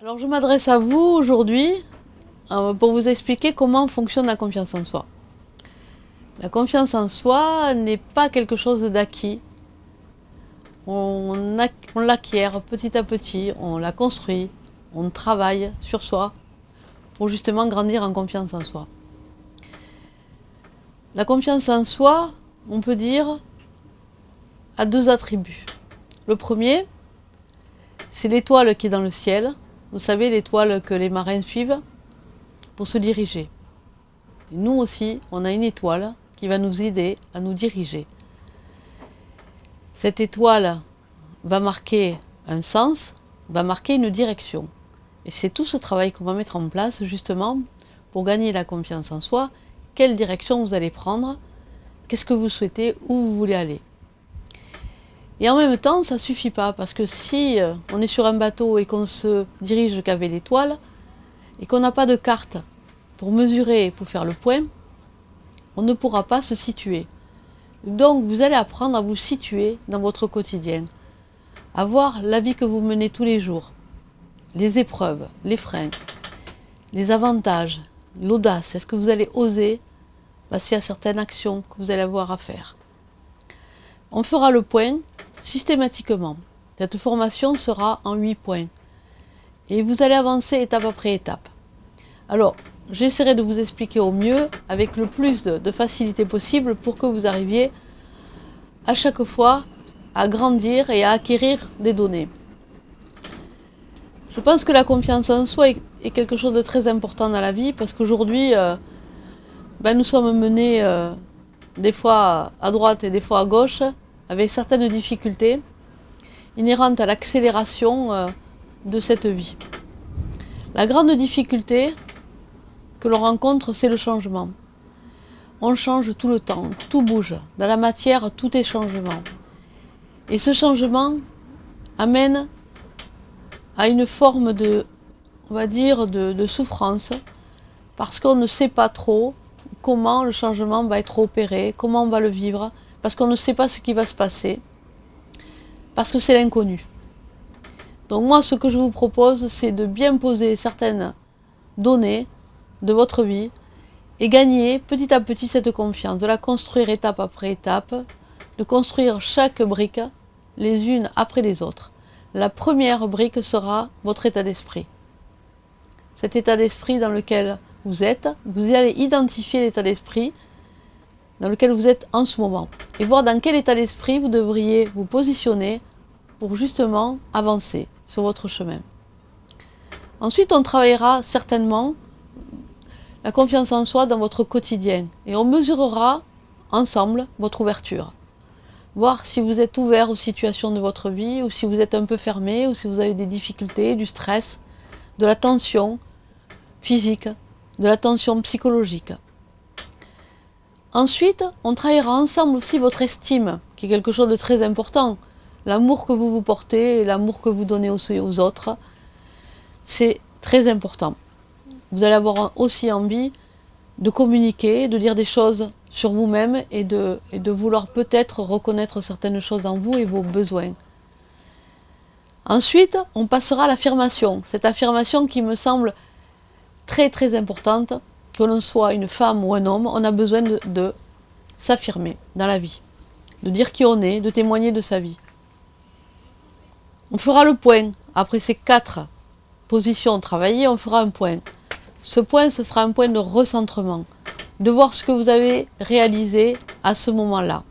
Alors je m'adresse à vous aujourd'hui pour vous expliquer comment fonctionne la confiance en soi. La confiance en soi n'est pas quelque chose d'acquis. On l'acquiert petit à petit, on la construit, on travaille sur soi pour justement grandir en confiance en soi. La confiance en soi, on peut dire, a deux attributs. Le premier, c'est l'étoile qui est dans le ciel. Vous savez, l'étoile que les marins suivent pour se diriger. Et nous aussi, on a une étoile qui va nous aider à nous diriger. Cette étoile va marquer un sens, va marquer une direction. Et c'est tout ce travail qu'on va mettre en place justement pour gagner la confiance en soi. Quelle direction vous allez prendre, qu'est-ce que vous souhaitez, où vous voulez aller. Et en même temps, ça ne suffit pas, parce que si on est sur un bateau et qu'on se dirige qu'avec l'étoile, et qu'on n'a pas de carte pour mesurer, pour faire le point, on ne pourra pas se situer. Donc vous allez apprendre à vous situer dans votre quotidien, à voir la vie que vous menez tous les jours, les épreuves, les freins, les avantages, l'audace. Est-ce que vous allez oser passer à certaines actions que vous allez avoir à faire? On fera le point systématiquement. Cette formation sera en 8 points. Et vous allez avancer étape après étape. Alors, j'essaierai de vous expliquer au mieux, avec le plus de facilité possible, pour que vous arriviez à chaque fois à grandir et à acquérir des données. Je pense que la confiance en soi est quelque chose de très important dans la vie, parce qu'aujourd'hui, nous sommes menés des fois à droite et des fois à gauche, avec certaines difficultés inhérentes à l'accélération de cette vie. La grande difficulté que l'on rencontre, c'est le changement. On change tout le temps, tout bouge. Dans la matière, tout est changement. Et ce changement amène à une forme de, on va dire, de souffrance, parce qu'on ne sait pas trop comment le changement va être opéré, comment on va le vivre, parce qu'on ne sait pas ce qui va se passer, parce que c'est l'inconnu. Donc moi, ce que je vous propose, c'est de bien poser certaines données de votre vie et gagner petit à petit cette confiance, de la construire étape après étape, de construire chaque brique les unes après les autres. La première brique sera votre état d'esprit. Cet état d'esprit dans lequel vous êtes, vous allez identifier l'état d'esprit dans lequel vous êtes en ce moment et voir dans quel état d'esprit vous devriez vous positionner pour justement avancer sur votre chemin. Ensuite, on travaillera certainement la confiance en soi dans votre quotidien et on mesurera ensemble votre ouverture. Voir si vous êtes ouvert aux situations de votre vie ou si vous êtes un peu fermé ou si vous avez des difficultés, du stress, de la tension physique, de la tension psychologique. Ensuite, on travaillera ensemble aussi votre estime, qui est quelque chose de très important. L'amour que vous vous portez et l'amour que vous donnez aux autres, c'est très important. Vous allez avoir aussi envie de communiquer, de dire des choses sur vous-même et de vouloir peut-être reconnaître certaines choses en vous et vos besoins. Ensuite, on passera à l'affirmation. Cette affirmation qui me semble très très importante, que l'on soit une femme ou un homme, on a besoin de s'affirmer dans la vie, de dire qui on est, de témoigner de sa vie. On fera le point. Après ces 4 positions travaillées, on fera un point. Ce point, ce sera un point de recentrement, de voir ce que vous avez réalisé à ce moment-là.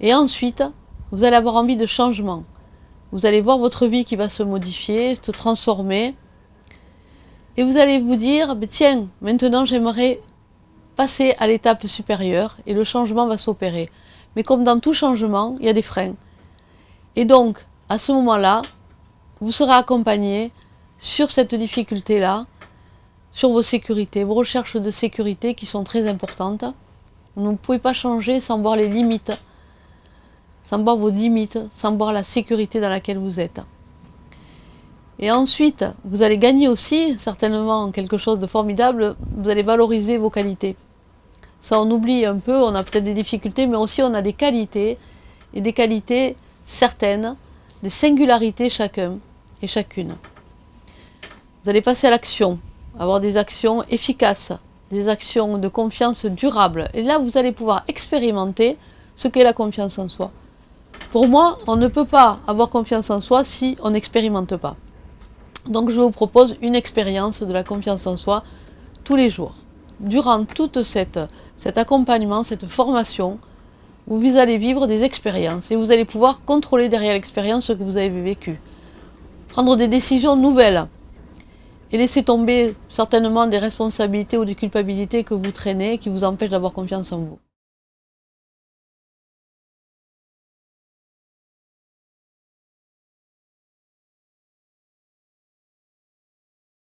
Et ensuite, vous allez avoir envie de changement. Vous allez voir votre vie qui va se modifier, se transformer. Et vous allez vous dire, tiens, maintenant j'aimerais passer à l'étape supérieure et le changement va s'opérer. Mais comme dans tout changement, il y a des freins. Et donc, à ce moment-là, vous serez accompagné sur cette difficulté-là, sur vos sécurités, vos recherches de sécurité qui sont très importantes. Vous ne pouvez pas changer sans voir les limites, sans voir vos limites, sans voir la sécurité dans laquelle vous êtes. Et ensuite, vous allez gagner aussi, certainement, quelque chose de formidable, vous allez valoriser vos qualités. Ça, on oublie un peu, on a peut-être des difficultés, mais aussi on a des qualités, et des qualités certaines, des singularités chacun et chacune. Vous allez passer à l'action, avoir des actions efficaces, des actions de confiance durables. Et là, vous allez pouvoir expérimenter ce qu'est la confiance en soi. Pour moi, on ne peut pas avoir confiance en soi si on n'expérimente pas. Donc je vous propose une expérience de la confiance en soi tous les jours. Durant tout cet accompagnement, cette formation, vous allez vivre des expériences et vous allez pouvoir contrôler derrière l'expérience ce que vous avez vécu. Prendre des décisions nouvelles et laisser tomber certainement des responsabilités ou des culpabilités que vous traînez et qui vous empêchent d'avoir confiance en vous.